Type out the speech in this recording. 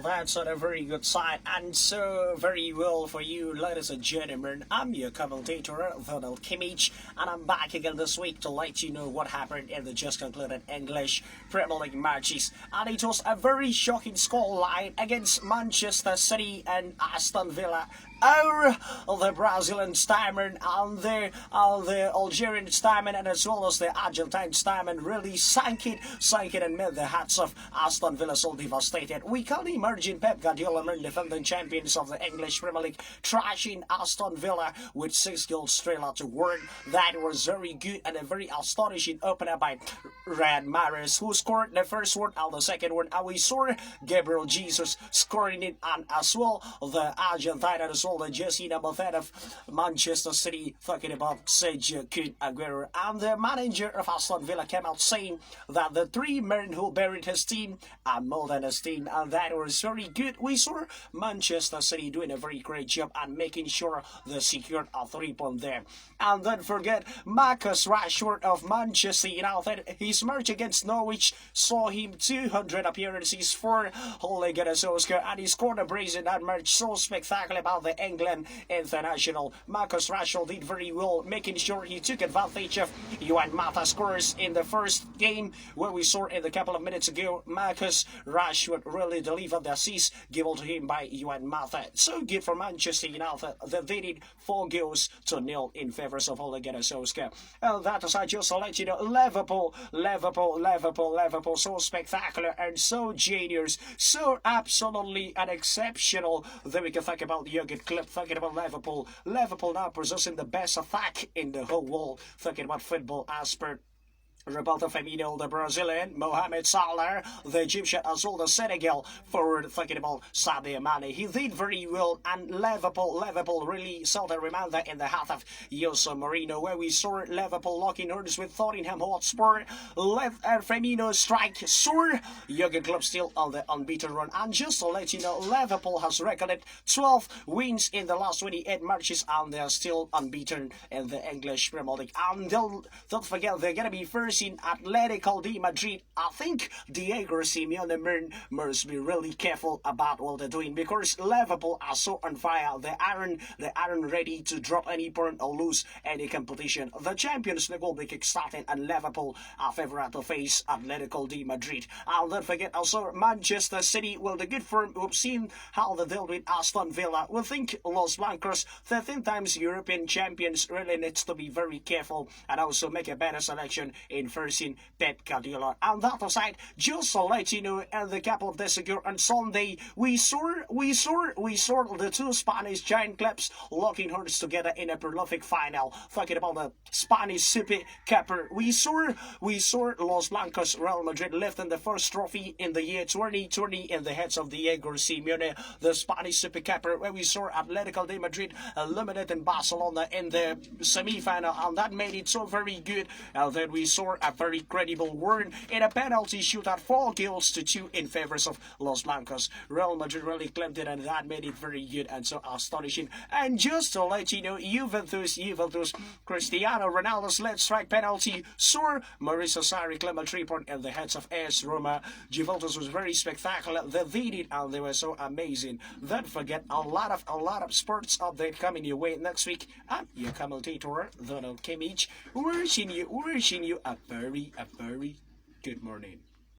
That's on a very good side, and so very well for you, ladies and gentlemen. I'm your commentator, Donald Kimmich, and I'm back again this week to let you know what happened in the just concluded English Premier League matches. And it was a very shocking scoreline against Manchester City and Aston Villa. The Brazilian Diamond and the Algerian Diamond, and as well as the Argentine Diamond, really sank it and made the hearts of Aston Villa so devastated. We can imagine Pep Guardiola, defending champions of the English Premier League, trashing Aston Villa with 6 goals straight out to one. That was very good and a very astonishing opener by Riyad Mahrez, who scored the first one and the second one, and we saw Gabriel Jesus scoring it, and as well the Argentine as well, the jersey number 10 of Manchester City, talking about Sergio Kun Aguero. And the manager of Aston Villa came out saying that the 3 men who buried his team are more than his team, and that was very good. We saw Manchester City doing a very great job and making sure they secured a 3-point there. And don't forget, Marcus Rashford of Manchester United, his match against Norwich saw him 200 appearances for Ole Gunnar Solskjaer, and he scored a brace in that match so spectacular about the England international. Marcus Rashford did very well, making sure he took advantage of Juan Mata scores in the first game, where we saw in a couple of minutes ago Marcus Rashford really delivered the assist given to him by Juan Mata. So good for Manchester United. They did it 4 goals to 0 in favour of Ole Gunnar Solskjaer. And that aside, just to let you know, Liverpool, so spectacular and so genius, so absolutely and exceptional. Then we can think about Jurgen Klopp, thinking about Liverpool. Liverpool now possessing the best attack in the whole world, thinking about football as per Roberto Firmino, the Brazilian, Mohamed Salah, the Egyptian, as well the Senegal forward, thinking about Sadio Mane. He did very well, and Liverpool really saw the reminder in the heart of Jose Mourinho, where we saw Liverpool locking horns with Tottenham Hotspur. Firmino strike sore. Jurgen Klopp still on the unbeaten run. And just to let you know, Liverpool has recorded 12 wins in the last 28 matches, and they are still unbeaten in the English Premier League. And don't forget, they're going to be first in Atletico de Madrid. I think Diego Simeone must be really careful about what they're doing, because Liverpool are so on fire. They aren't ready to drop any point or lose any competition. The Champions League will be kick-starting, and Liverpool are favourite to face Atletico de Madrid. And don't forget also Manchester City. Well, the good firm, we've seen how they dealt with Aston Villa. We think Los Blancos, 13 times European champions, really needs to be very careful and also make a better selection in facing Pep Guardiola. And that aside, just to let you know, in the couple of days ago on Sunday, we saw the 2 Spanish giant clubs locking horns together in a prolific final. Talking about the Spanish Super Cup, we saw Los Blancos Real Madrid lifting the first trophy in the year 2020 in the heads of Diego Simeone. The Spanish Super Cup, where we saw Atletico de Madrid eliminating Barcelona in the semi-final, and that made it so very good. And then we saw a very credible win in a penalty shootout, 4 goals to 2 in favour of Los Blancos. Real Madrid really claimed it, and that made it very good and so astonishing. And just to let you know, Juventus, Cristiano Ronaldo's led strike penalty, saw Maurizio Sarri claim a 3-point in the heads of AS Roma. Juventus was very spectacular. They did it, and they were so amazing. Don't forget, a lot of sports update coming your way next week. I'm your commentator, Donald Kimmich, wishing you a very good morning.